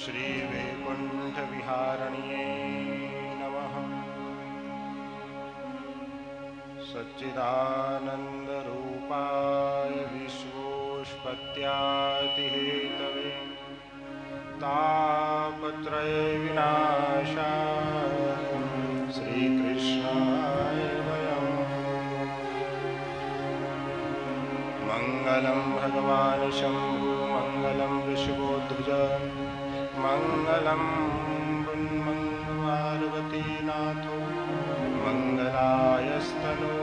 श्रीवैकुण्ठविहारिण्ये नमः। सच्चिदानन्दरूपाय विश्वोत्पत्त्यादिहेतवे तापत्रयविनाशाय श्रीकृष्णाय वयं मङ्गलं भगवान् शम्भो मङ्गलं ऋषभोध्वज मङ्गलं पार्वतीनाथो मङ्गलायस्तनो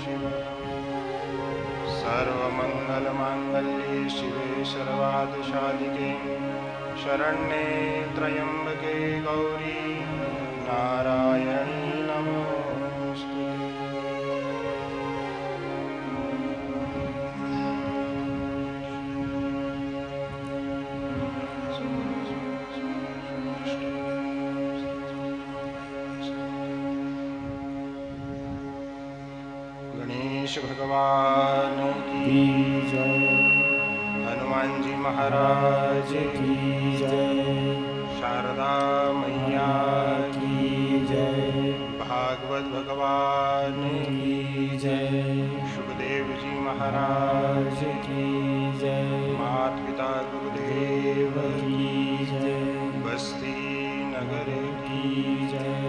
शिव। सर्वमङ्गलमाङ्गल्ये शिवे सर्वार्थसाधिके शरण्ये त्र्यम्बके गौरी नारायणी नमोस्तुते। गणेश भगवान की जय, हनुमान जी महाराज की जय, शारदा मैया की जय, भागवत भगवान की जय, सुखदेव जी महाराज की जय, माता पिता गुरुदेव की जय, बस्ती नगर की जय।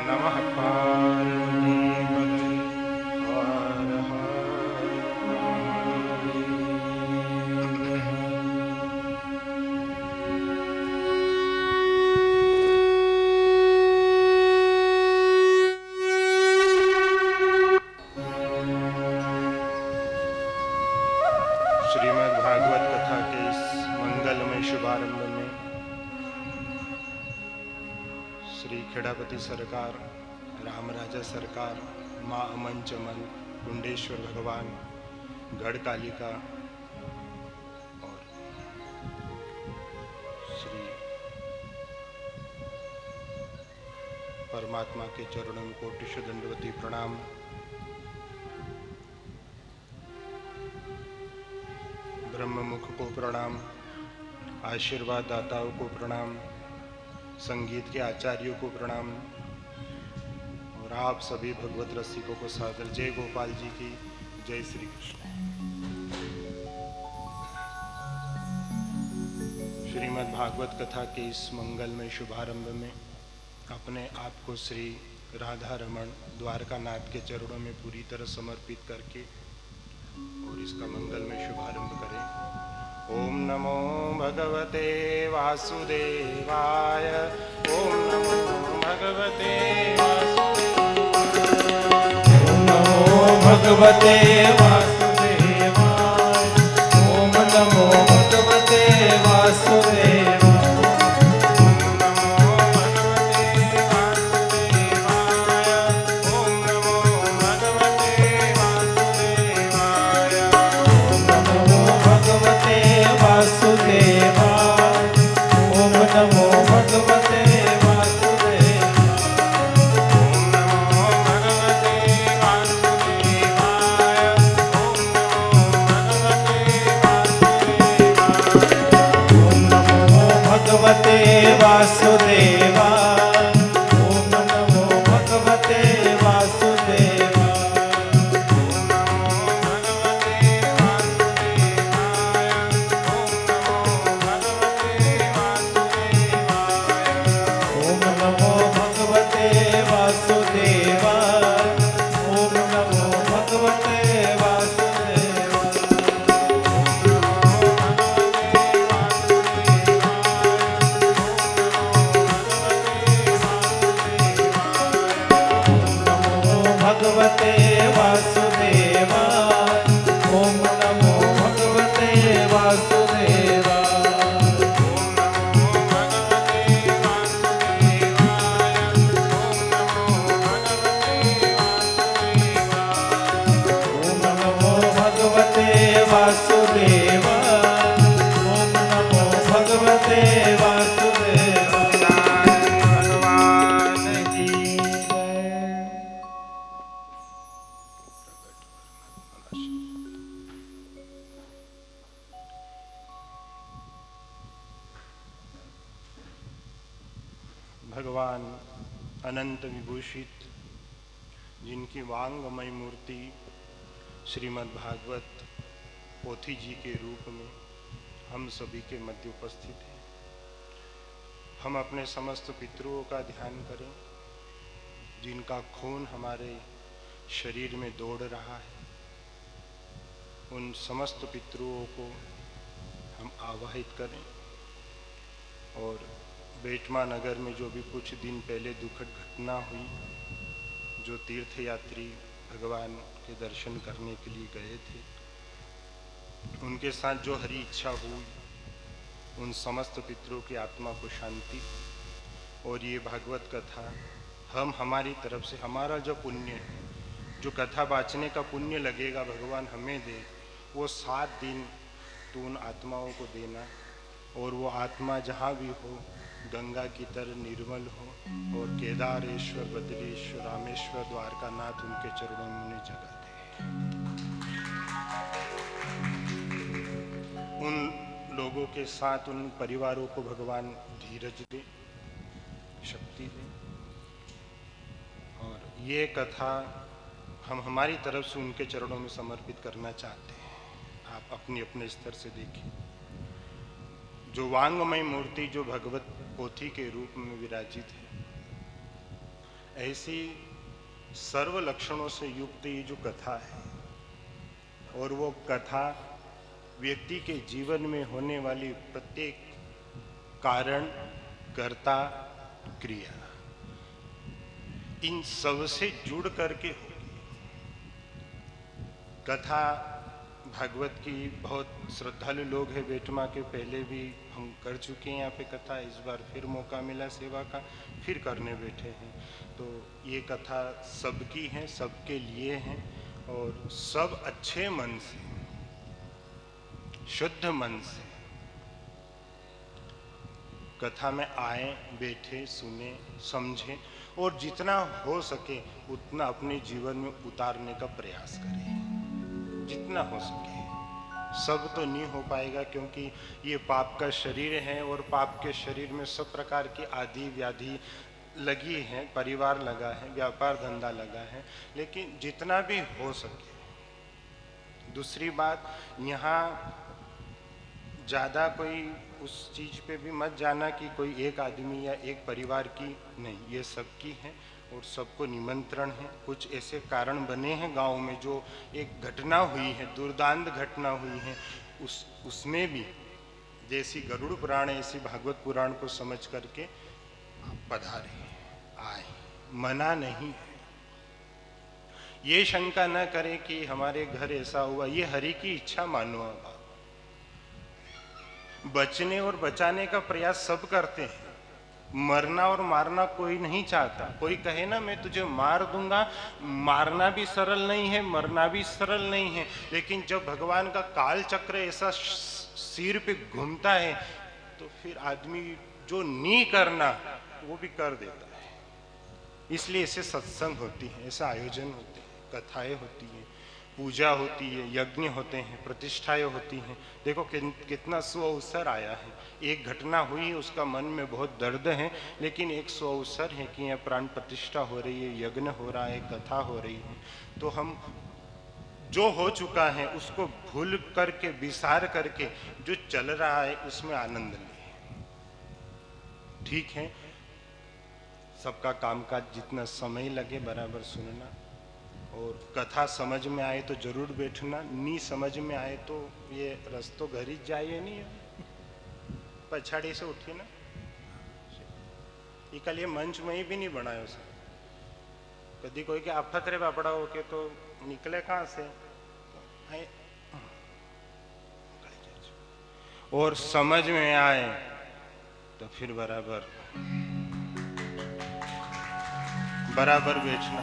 नमः पार्वती हर हर श्रीमद् भागवत कथा के इस मंगलमय शुभारंभ में श्री खेड़ापति सरकार, राम राजा सरकार, माँ अमन चमन, कुंडेश्वर भगवान, गढ़ कालिका और श्री परमात्मा के चरणों में कोटिश दंडवती प्रणाम। ब्रह्ममुख को प्रणाम, आशीर्वाद दाताओं को प्रणाम, संगीत के आचार्यों को प्रणाम और आप सभी भगवत रसिकों को सादर जय गोपाल जी की जय। श्री कृष्ण। श्रीमद् भागवत कथा के इस मंगलमय शुभारंभ में अपने आप को श्री राधा रमण द्वारकानाथ के चरणों में पूरी तरह समर्पित करके और इसका मंगलमय शुभारंभ करें। ओम नमो भगवते वासुदेवाय, ओम नमो भगवते वासुदेवाय, ओम नमो भगवते वासुदेवाय, ओम नमो भगवते वासुदेवाय, ओम नमो भगवते वासुदेवाय, ओम नमो भगवते वासुदेवाय, ओम नमो भगवते वासुदेवाय, ओम नमो भगवते वासुदेवाय, ओम नमो भगवते वासुदेवाय, ओम नमो भगवते भगवान अनंत विभूषित, जिनकी वांगमय मूर्ति श्रीमद् भागवत पोथी जी के रूप में हम सभी के मध्य उपस्थित है। हम अपने समस्त पितरों का ध्यान करें, जिनका खून हमारे शरीर में दौड़ रहा है। उन समस्त पितरों को हम आवाहित करें और बेटमा नगर में जो भी कुछ दिन पहले दुखद घटना हुई, जो तीर्थयात्री भगवान के दर्शन करने के लिए गए थे, उनके साथ जो हरी इच्छा हुई, उन समस्त पितरों की आत्मा को शांति। और ये भागवत कथा हम हमारी तरफ से, हमारा जो पुण्य है, जो कथा वाचने का पुण्य लगेगा भगवान हमें दे, वो 7 दिन तो उन आत्माओं को देना, और वो आत्मा जहाँ भी हो गंगा की तरह निर्मल हो, और केदारेश्वर, बद्रेश्वर, रामेश्वर, द्वारका नाथ उनके चरणों में उन्हें जगह दे। उन लोगों के साथ उन परिवारों को भगवान धीरज दे, शक्ति दे। और ये कथा हम हमारी तरफ से उनके चरणों में समर्पित करना चाहते हैं। आप अपने अपने स्तर से देखें। जो वांगमय मूर्ति जो भगवत पोथी के रूप में विराजित है, ऐसी सर्व लक्षणों से युक्त ये जो कथा है, और वो कथा व्यक्ति के जीवन में होने वाली प्रत्येक कारण, कर्ता, क्रिया, इन सब से जुड़ करके होगी। कथा भागवत की बहुत श्रद्धालु लोग हैं बेटमा के, पहले भी हम कर चुके हैं यहाँ पे कथा, इस बार फिर मौका मिला सेवा का, फिर करने बैठे हैं। तो ये कथा सबकी है, सबके लिए है, और सब अच्छे मन से, शुद्ध मन से कथा में आए, बैठे, सुने, समझे, और जितना हो सके उतना अपने जीवन में उतारने का प्रयास करें, जितना हो सके। सब तो नहीं हो पाएगा, क्योंकि ये पाप का शरीर है, और पाप के शरीर में सब प्रकार की आदि व्याधि लगी है, परिवार लगा है, व्यापार धंधा लगा है, लेकिन जितना भी हो सके। दूसरी बात, यहाँ ज़्यादा कोई उस चीज़ पे भी मत जाना कि कोई एक आदमी या एक परिवार की नहीं, ये सबकी है और सबको निमंत्रण है। कुछ ऐसे कारण बने हैं गांव में, जो एक घटना हुई है, दुर्दांत घटना हुई है, उसमें भी जैसी गरुड़ पुराण ऐसी भागवत पुराण को समझ करके पधारे, आए, मना नहीं है। ये शंका न करें कि हमारे घर ऐसा हुआ, ये हरि की इच्छा मानो। आप बचने और बचाने का प्रयास सब करते हैं, मरना और मारना कोई नहीं चाहता। कोई कहे ना मैं तुझे मार दूंगा, मारना भी सरल नहीं है, मरना भी सरल नहीं है, लेकिन जब भगवान का काल चक्र ऐसा सिर पे घूमता है, तो फिर आदमी जो नहीं करना वो भी कर देता है। इसलिए ऐसे सत्संग होती है, ऐसे आयोजन होते हैं, कथाएं होती है, पूजा होती है, यज्ञ होते हैं, प्रतिष्ठाएं होती हैं। देखो कितना सुअवसर आया है। एक घटना हुई, उसका मन में बहुत दर्द है, लेकिन एक सुअवसर है कि यह प्राण प्रतिष्ठा हो रही है, यज्ञ हो रहा है, कथा हो रही है। तो हम जो हो चुका है उसको भूल करके, विसार करके जो चल रहा है उसमें आनंद लें। ठीक है, सबका कामकाज जितना समय लगे बराबर सुनना, और कथा समझ में आए तो जरूर बैठना, नहीं समझ में आए तो ये रस्तो घर ही जाइए, नहीं पछाड़ी से उठी ना। ये कल ये मंच में ही भी नहीं बनायो सर, कभी कोई के आफत रे बापड़ा हो के तो निकले कहाँ से, और समझ में आए तो फिर बराबर बैठना।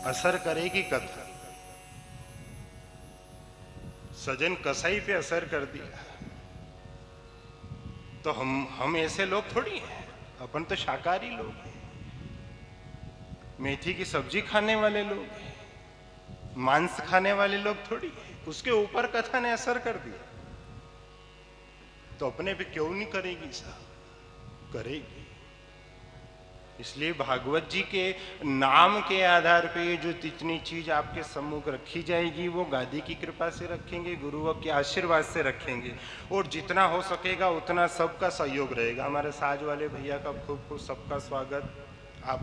असर करेगी कथा। सजन कसाई पे असर कर दिया तो हम ऐसे लोग थोड़ी हैं, अपन तो शाकाहारी लोग हैं, मेथी की सब्जी खाने वाले लोग हैं, मांस खाने वाले लोग थोड़ी हैं। उसके ऊपर कथा ने असर कर दिया तो अपने पे क्यों नहीं करेगी साहब, करेगी। इसलिए भागवत जी के नाम के आधार पे ये जो इतनी चीज आपके सम्मुख रखी जाएगी वो गादी की कृपा से रखेंगे, गुरुओं के आशीर्वाद से रखेंगे, और जितना हो सकेगा उतना सबका सहयोग रहेगा। हमारे साज वाले भैया का खूब खूब सबका स्वागत, आप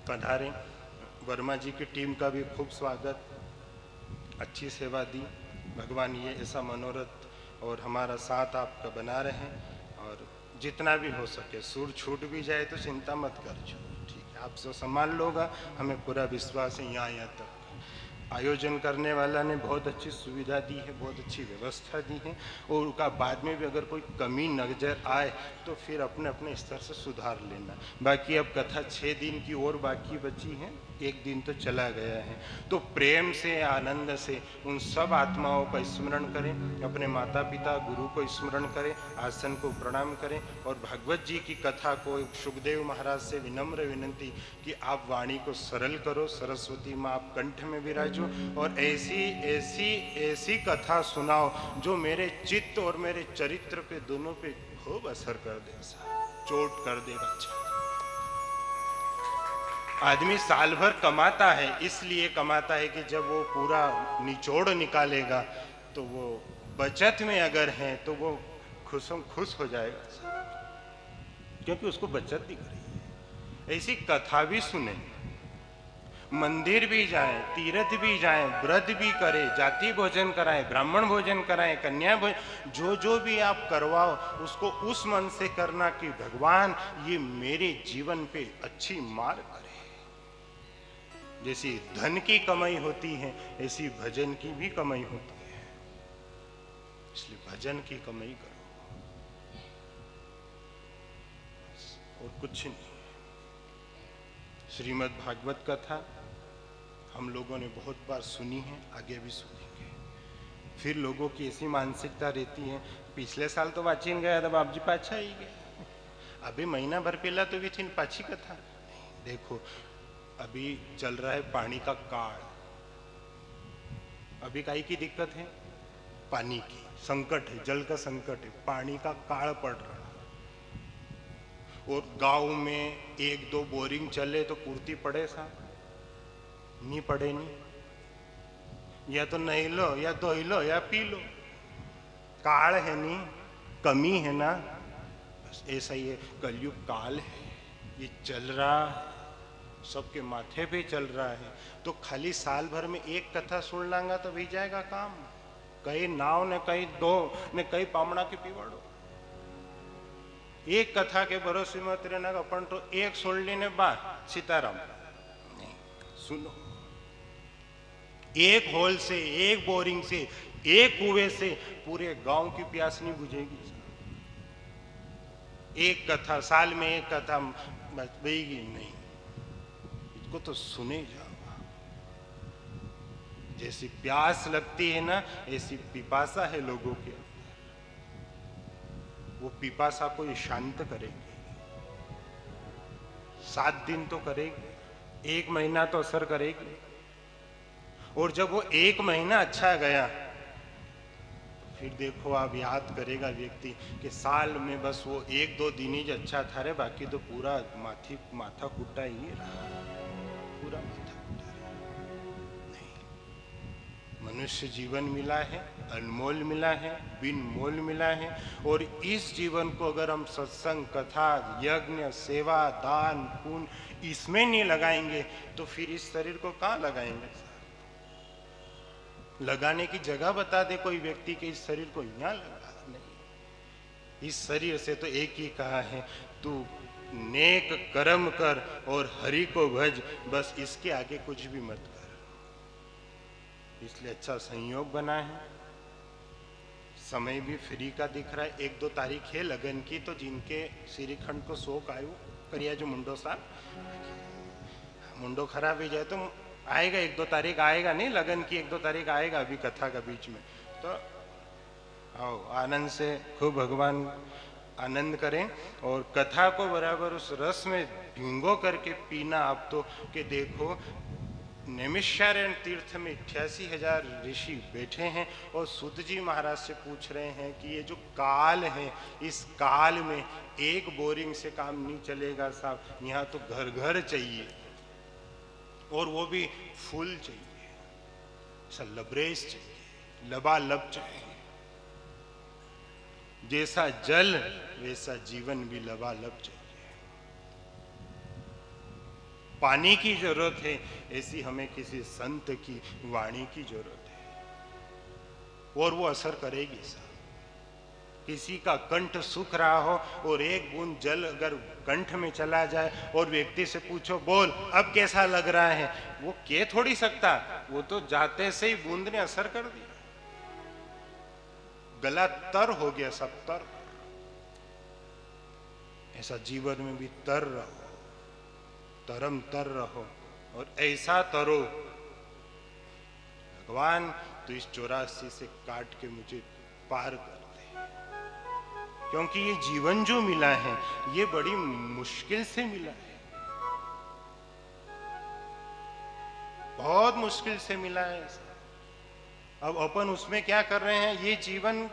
पधारें। वर्मा जी की टीम का भी खूब स्वागत, अच्छी सेवा दी। भगवान ये ऐसा मनोरथ और हमारा साथ आपका बना रहे, और जितना भी हो सके सुर छूट भी जाए तो चिंता मत कर, ठीक है, आप सब संभाल लोगा, हमें पूरा विश्वास है। यहाँ तक आयोजन करने वाला ने बहुत अच्छी सुविधा दी है, बहुत अच्छी व्यवस्था दी है, और उनका बाद में भी अगर कोई कमी नजर आए तो फिर अपने अपने स्तर से सुधार लेना। बाकी अब कथा 6 दिन की और बाकी बची है, 1 दिन तो चला गया है, तो प्रेम से आनंद से उन सब आत्माओं का स्मरण करें, अपने माता पिता गुरु को स्मरण करें, आसन को प्रणाम करें, और भागवत जी की कथा को सुखदेव महाराज से विनम्र विनंती कि आप वाणी को सरल करो, सरस्वती माँ आप कंठ में विराजो, और ऐसी ऐसी ऐसी कथा सुनाओ जो मेरे चित्त और मेरे चरित्र पे दोनों पे खूब असर कर दे, चोट कर दे। अच्छा, आदमी साल भर कमाता है, इसलिए कमाता है कि जब वो पूरा निचोड़ निकालेगा तो वो बचत में अगर है तो वो खुश हो जाएगा, क्योंकि उसको बचत दिख रही है। ऐसी कथा भी सुने, मंदिर भी जाएं, तीर्थ भी जाएं, व्रत भी करें, जाति भोजन कराएं, ब्राह्मण भोजन कराएं, कन्या भोजन, जो भी आप करवाओ उसको उस मन से करना कि भगवान ये मेरे जीवन पे अच्छी मार करे। जैसी धन की कमाई होती है ऐसी भजन की भी कमाई होती है, इसलिए भजन की कमाई करो और कुछ नहीं। श्रीमद् भागवत कथा हम लोगों ने बहुत बार सुनी है, आगे भी सुनेंगे। फिर लोगों की ऐसी मानसिकता रहती है, पिछले साल तो वाचीन गया था बाप जी पाछा ही गया, अभी महीना भर पहला तो भी थी पाछी कथा। देखो अभी चल रहा है पानी का काल, अभी काई की दिक्कत है, पानी की संकट है, जल का संकट है, पानी का काल पड़ रहा है, और गांव में 1-2 बोरिंग चले तो पूर्ति पड़े सा नहीं पड़े नहीं, या तो नहीं लो या धो लो या पी लो, काल है नहीं, कमी है ना, बस ऐसा ही है। कलयुग काल है, ये चल रहा है, सबके माथे पे चल रहा है, तो खाली साल भर में एक कथा सुन लांगा तो भी जाएगा काम। कई नाव ने कई दो ने कई पामड़ा के पिवाड़ो, एक कथा के भरोसे मत रहना, अपन तो एक सुन लेने बाद सीताराम नहीं सुनो, एक होल से, एक बोरिंग से, एक कुएं से पूरे गांव की प्यास नहीं बुझेगी। एक कथा साल में एक कथा बचेगी नहीं, इसको तो सुने जाओ। जैसी प्यास लगती है ना ऐसी पिपासा है लोगों के, वो पिपासा को ये शांत करेगी। 7 दिन तो करेगी, 1 महीना तो असर करेगी, और जब वो 1 महीना अच्छा गया तो फिर देखो आप याद करेगा व्यक्ति कि साल में बस वो 1-2 दिन ही अच्छा था रे, बाकी तो पूरा माथा कुटा ही रहा, पूरा माथा कुटा रहा। नहीं, मनुष्य जीवन मिला है, अनमोल मिला है, बिन मोल मिला है, और इस जीवन को अगर हम सत्संग, कथा, यज्ञ, सेवा, दान, पुण्य इसमें नहीं लगाएंगे तो फिर इस शरीर को कहाँ लगाएंगे? लगाने की जगह बता दे कोई व्यक्ति के इस शरीर को यहाँ लगा नहीं। इस शरीर से तो एक ही कहा है, तू नेक कर्म कर और हरि को भज, बस इसके आगे कुछ भी मत कर। इसलिए अच्छा संयोग बना है, समय भी फ्री का दिख रहा है। 1-2 तारीख है लगन की, तो जिनके श्रीखंड को शोक आयो करिया जो मुंडो साहब, मुंडो खराब हो जाए तो आएगा, 1-2 तारीख आएगा, नहीं लगन की 1-2 तारीख आएगा अभी कथा का बीच में, तो आओ आनंद से खूब भगवान आनंद करें, और कथा को बराबर उस रस में भिंगो करके पीना। आप तो कि देखो नैमिषारण्य तीर्थ में 88,000 ऋषि बैठे हैं और सूत जी महाराज से पूछ रहे हैं कि ये जो काल है, इस काल में एक बोरिंग से काम नहीं चलेगा साहब, यहाँ तो घर घर चाहिए और वो भी फुल चाहिए, ऐसा लबरेज चाहिए, लबालब चाहिए। जैसा जल वैसा जीवन भी लबालब चाहिए। पानी की जरूरत है, ऐसी हमें किसी संत की वाणी की जरूरत है और वो असर करेगी साहब। किसी का कंठ सूख रहा हो और एक बूंद जल अगर कंठ में चला जाए और व्यक्ति से पूछो बोल अब कैसा लग रहा है, वो कह थोड़ी सकता, वो तो जाते से ही बूंद ने असर कर दिया, गला तर हो गया सब तर। ऐसा जीवन में भी तर रहो, तरम तर रहो और ऐसा तरो भगवान तो इस 84 से काट के मुझे पार कर दे, क्योंकि ये जीवन जो मिला है ये बड़ी मुश्किल से मिला है, बहुत मुश्किल से मिला है। अब अपन उसमें क्या कर रहे हैं, ये जीवन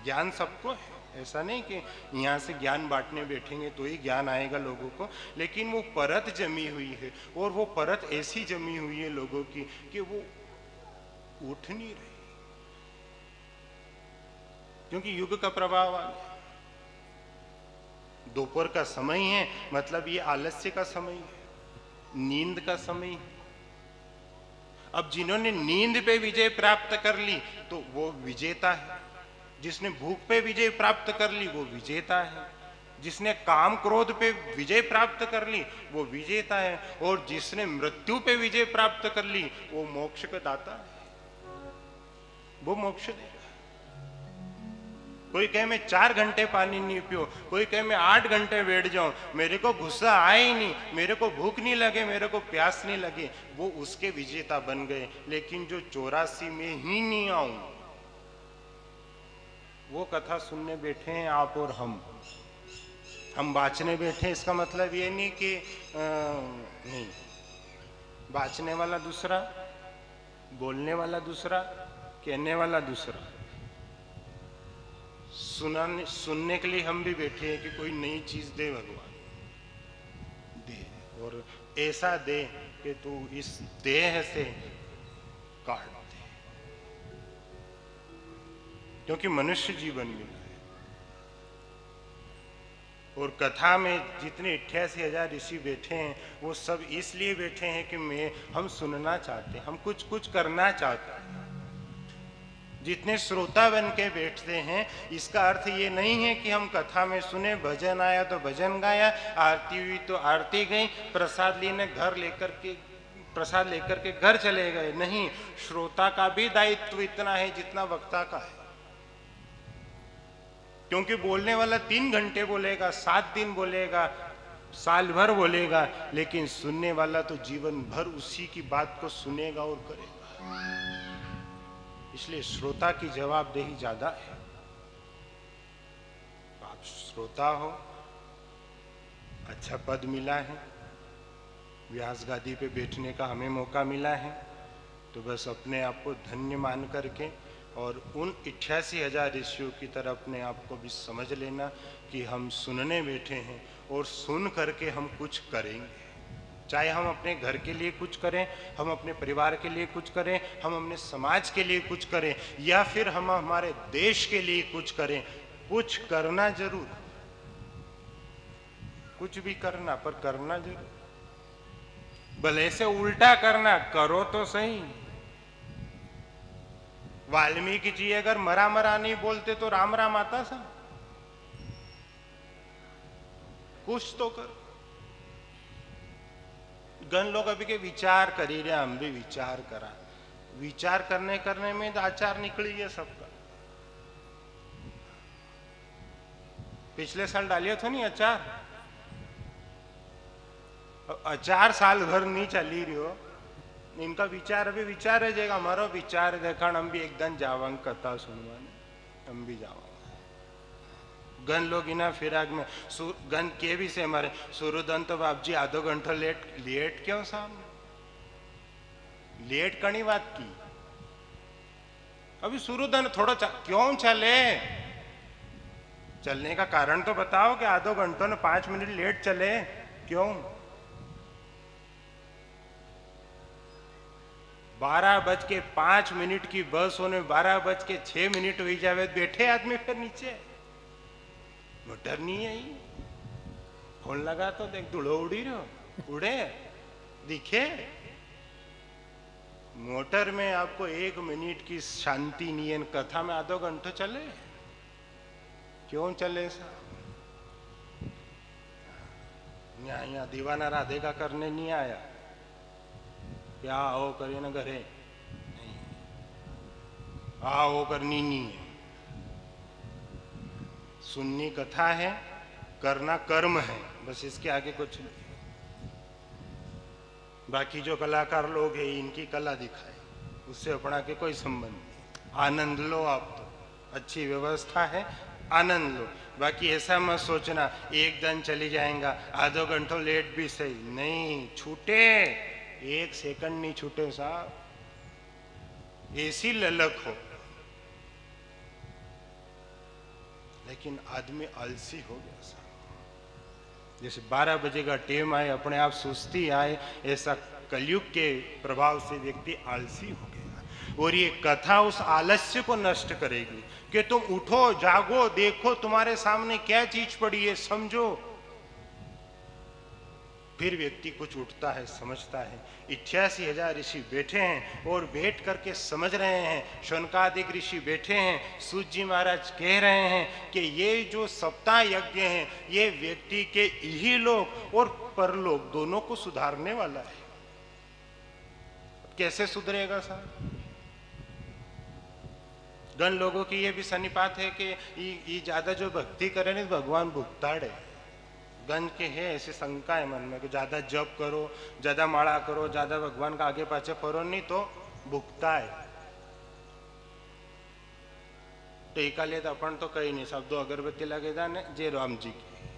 ज्ञान सबको है, ऐसा नहीं कि यहाँ से ज्ञान बांटने बैठेंगे तो ही ज्ञान आएगा लोगों को, लेकिन वो परत जमी हुई है और वो परत ऐसी जमी हुई है लोगों की कि वो उठ नहीं रही, क्योंकि युग का प्रभाव आ गया। दोपहर का समय है, मतलब ये आलस्य का समय है, नींद का समय है। अब जिन्होंने नींद पे विजय प्राप्त कर ली तो वो विजेता है, जिसने भूख पे विजय प्राप्त कर ली वो विजेता है, जिसने काम क्रोध पे विजय प्राप्त कर ली वो विजेता है, और जिसने मृत्यु पे विजय प्राप्त कर ली वो मोक्ष का दाता है, वो मोक्ष देगा। कोई कहे मैं 4 घंटे पानी नहीं पियो, कोई कहे मैं 8 घंटे बैठ जाऊं, मेरे को गुस्सा आए ही नहीं, मेरे को भूख नहीं लगे, मेरे को प्यास नहीं लगे, वो उसके विजेता बन गए। लेकिन जो 84 में ही नहीं आऊं, वो कथा सुनने बैठे हैं आप और हम बाँचने बैठे हैं। इसका मतलब ये नहीं कि नहीं, बाँचने वाला दूसरा, बोलने वाला दूसरा, कहने वाला दूसरा, सुनने के लिए हम भी बैठे हैं कि कोई नई चीज दे भगवान, दे, और ऐसा दे कि तू इस देह से काट दे, क्योंकि मनुष्य जीवन मिला है। और कथा में जितने 88,000 ऋषि बैठे हैं वो सब इसलिए बैठे हैं कि हम सुनना चाहते हैं, हम कुछ करना चाहते हैं। जितने श्रोता बन के बैठते हैं, इसका अर्थ ये नहीं है कि हम कथा में सुने, भजन आया तो भजन गाया, आरती हुई तो आरती गई, प्रसाद लेकर के घर चले गए। नहीं, श्रोता का भी दायित्व इतना है जितना वक्ता का है, क्योंकि बोलने वाला 3 घंटे बोलेगा, 7 दिन बोलेगा, साल भर बोलेगा, लेकिन सुनने वाला तो जीवन भर उसी की बात को सुनेगा और करेगा। इसलिए श्रोता की जवाबदेही ज्यादा है। आप श्रोता हो, अच्छा पद मिला है, व्यास गादी पे बैठने का हमें मौका मिला है, तो बस अपने आप को धन्य मान करके और उन 88,000 ऋषियों की तरह अपने आप को भी समझ लेना कि हम सुनने बैठे हैं और सुन करके हम कुछ करेंगे। चाहे हम अपने घर के लिए कुछ करें, हम अपने परिवार के लिए कुछ करें, हम अपने समाज के लिए कुछ करें, या फिर हम हमारे देश के लिए कुछ करें, कुछ करना जरूर, कुछ भी करना, पर करना जरूर। भले से उल्टा करना, करो तो सही। वाल्मीकि जी अगर मरा मरा नहीं बोलते तो राम राम आता सा, कुछ तो कर। गण लोग अभी के विचार करी रहे, हम भी विचार करा, विचार करने में तो आचार निकली है सबका। पिछले साल डालिया था नहीं अचार, अचार साल भर नहीं चली रही हो, इनका विचार अभी विचार है जाएगा। हमारो विचार देखा, हम भी एकदम जावांग कथा सुनवाने, हम भी जावांग। गन लोग इना फिराग में गन के भी से हमारे सूर्योदंत बाप जी आधो घंटा लेट क्यों सामने, लेट कणी बात की अभी शुरू धन थोड़ा क्यों चले? चलने का कारण तो बताओ कि आधो घंटों ने 5 मिनट लेट चले क्यों? 12:05 की बस होने 12:06 हुई जावे बैठे आदमी फिर नीचे मोटर नहीं आई फोन लगा तो देख धूलो उड़ी रहो उड़े दिखे मोटर में आपको 1 मिनट की शांति नहीं है कथा में आधो घंटो चले क्यों चले साहब? यहाँ दीवाना राधे का करने नहीं आया क्या आओ करिए ना घरे नहीं आओ करनी नहीं है सुननी कथा है करना कर्म है बस इसके आगे कुछ नहीं। बाकी जो कलाकार लोग हैं इनकी कला दिखाए उससे अपना के कोई संबंध नहीं। आनंद लो आप तो अच्छी व्यवस्था है आनंद लो बाकी ऐसा मत सोचना एक दिन चली जाएगा आधो घंटों लेट भी सही नहीं छूटे 1 सेकंड नहीं छूटे साहब ऐसी ललक हो लेकिन आदमी आलसी हो गया साहब जैसे 12 बजे का टाइम आए अपने आप सुस्ती आए ऐसा कलयुग के प्रभाव से व्यक्ति आलसी हो गया और ये कथा उस आलस्य को नष्ट करेगी कि तुम उठो जागो देखो तुम्हारे सामने क्या चीज पड़ी है समझो फिर व्यक्ति कुछ उठता है समझता है 88,000 ऋषि बैठे हैं और बैठ करके समझ रहे हैं शौनकादिक ऋषि बैठे हैं सूत जी महाराज कह रहे हैं कि ये जो सप्ताह यज्ञ हैं ये व्यक्ति के इहलोक और परलोक दोनों को सुधारने वाला है कैसे सुधरेगा साहब? गण लोगों की ये भी सन्निपात है कि ये ज्यादा जो भक्ति करे नहीं भगवान भुगताड़े गंज के है ऐसी शंका है मन में कि ज्यादा जप करो ज्यादा माला करो ज्यादा भगवान का आगे पाछे फरो नहीं तो भुगता है तो एका लिए तो अपन तो कही नहीं सब 2 अगरबत्ती लगे जाने जय राम जी की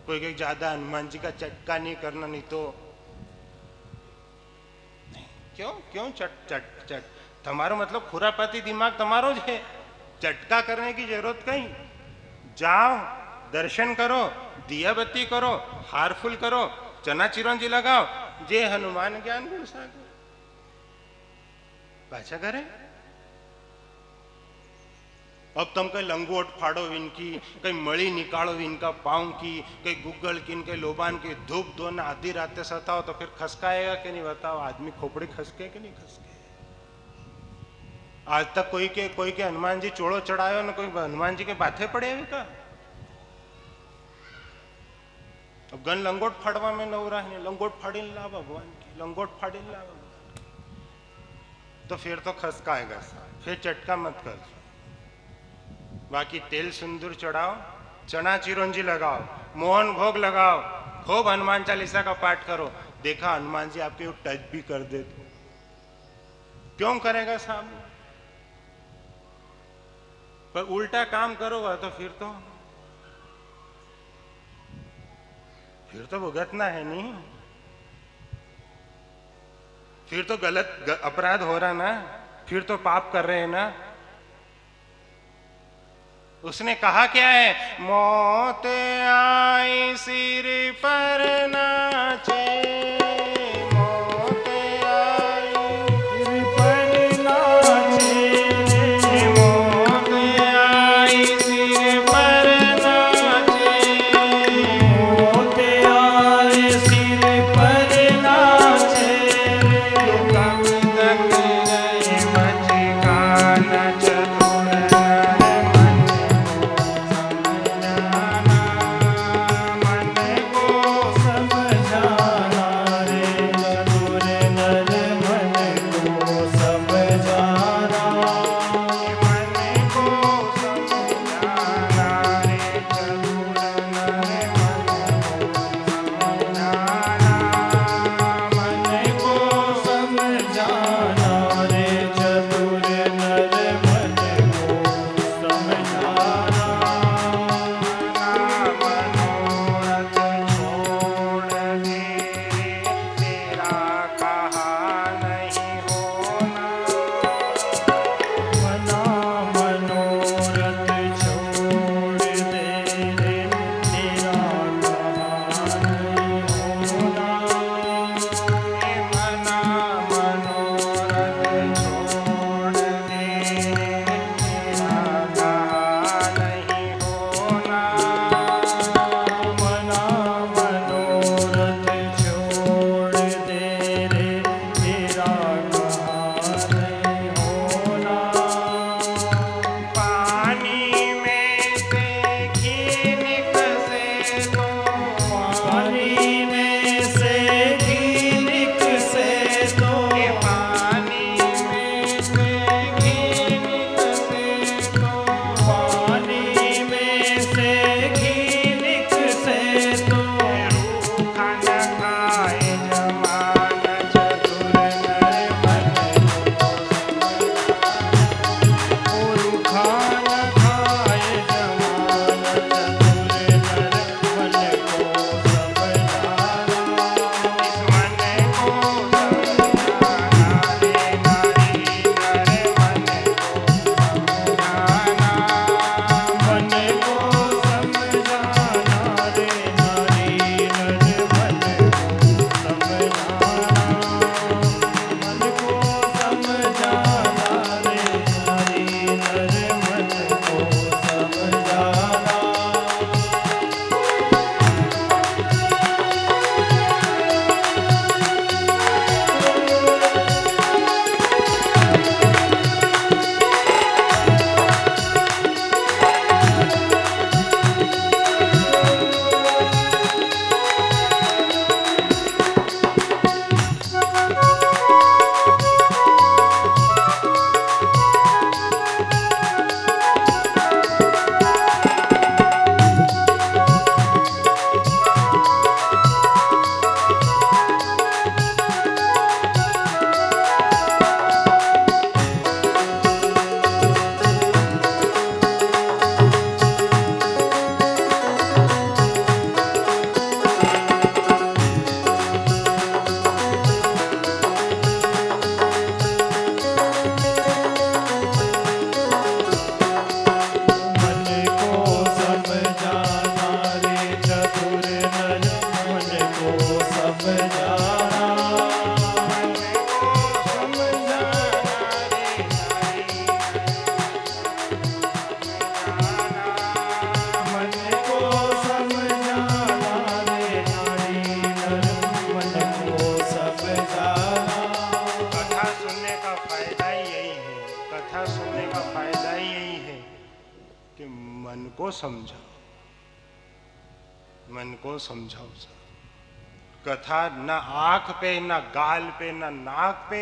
कोई ज्यादा हनुमान जी का चटका नहीं करना नहीं तो क्यों क्यों चट चट चट तुम्हारो मतलब खुरापाती दिमाग तुम्हारो ज है चटका करने की जरूरत कहीं जाओ दर्शन करो दिया बत्ती करो हार फूल करो चना चिरंजी लगाओ जे हनुमान ज्ञान गुण सागर पाछा करे अब तुम कहीं लंगोट फाड़ो इनकी कहीं मड़ी निकालो इनका पाँव की कहीं गुग्गल की इनके लोबान की धूप दो ना आधी रात सताओ तो फिर खसकाएगा कि नहीं बताओ आदमी खोपड़ी खसके कि नहीं खसके आज तक कोई के हनुमान जी चोड़ो चढ़ायो ना कोई हनुमान जी के बाथे पड़े हुए का अब गन लंगोट फाड़वा में नवरा है लंगोट फाड़ी ला भगवान की लंगोट फाड़ी ला भगवान की तो फिर तो खसकाएगा फिर चटका मत कर बाकी तेल सिंदूर चढ़ाओ चना चिरंजी लगाओ मोहन भोग लगाओ खूब हनुमान चालीसा का पाठ करो देखा हनुमान जी आपके टच भी कर दे तो क्यों करेगा सामने पर उल्टा काम करोगा तो फिर तो भुगतना है नहीं फिर तो गलत अपराध हो रहा ना फिर तो पाप कर रहे हैं ना उसने कहा क्या है मौत आई सिर पर नाचे मौत आई सिर पर नाचे मौत आई सिर पर नाचे मौत आई सिर पर नाचे कब तक गए मचका नच मन को समझाओ, मन को समझाओ सर। कथा ना आंख पे, ना गाल पे, ना नाक पे,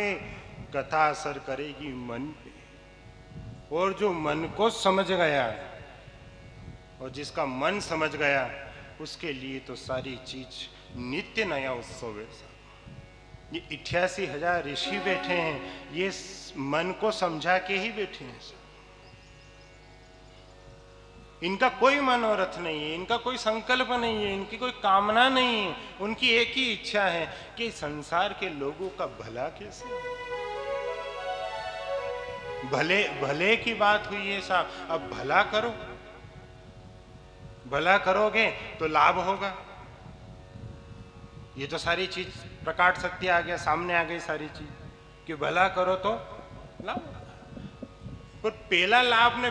कथा असर करेगी मन पे। और जो मन को समझ गया और जिसका मन समझ गया, उसके लिए तो सारी चीज नित्य नया उत्सव है साहब। ये 88,000 ऋषि बैठे हैं, ये मन को समझा के ही बैठे हैं साहब। इनका कोई मनोरथ नहीं है, इनका कोई संकल्प नहीं है, इनकी कोई कामना नहीं है। उनकी एक ही इच्छा है कि संसार के लोगों का भला कैसे। भले भले की बात हुई है साहब, अब भला करो। भला करोगे तो लाभ होगा। ये तो सारी चीज प्रकाट सत्य आ गया, सामने आ गई सारी चीज कि भला करो तो लाभ। पर पहला लाभ ने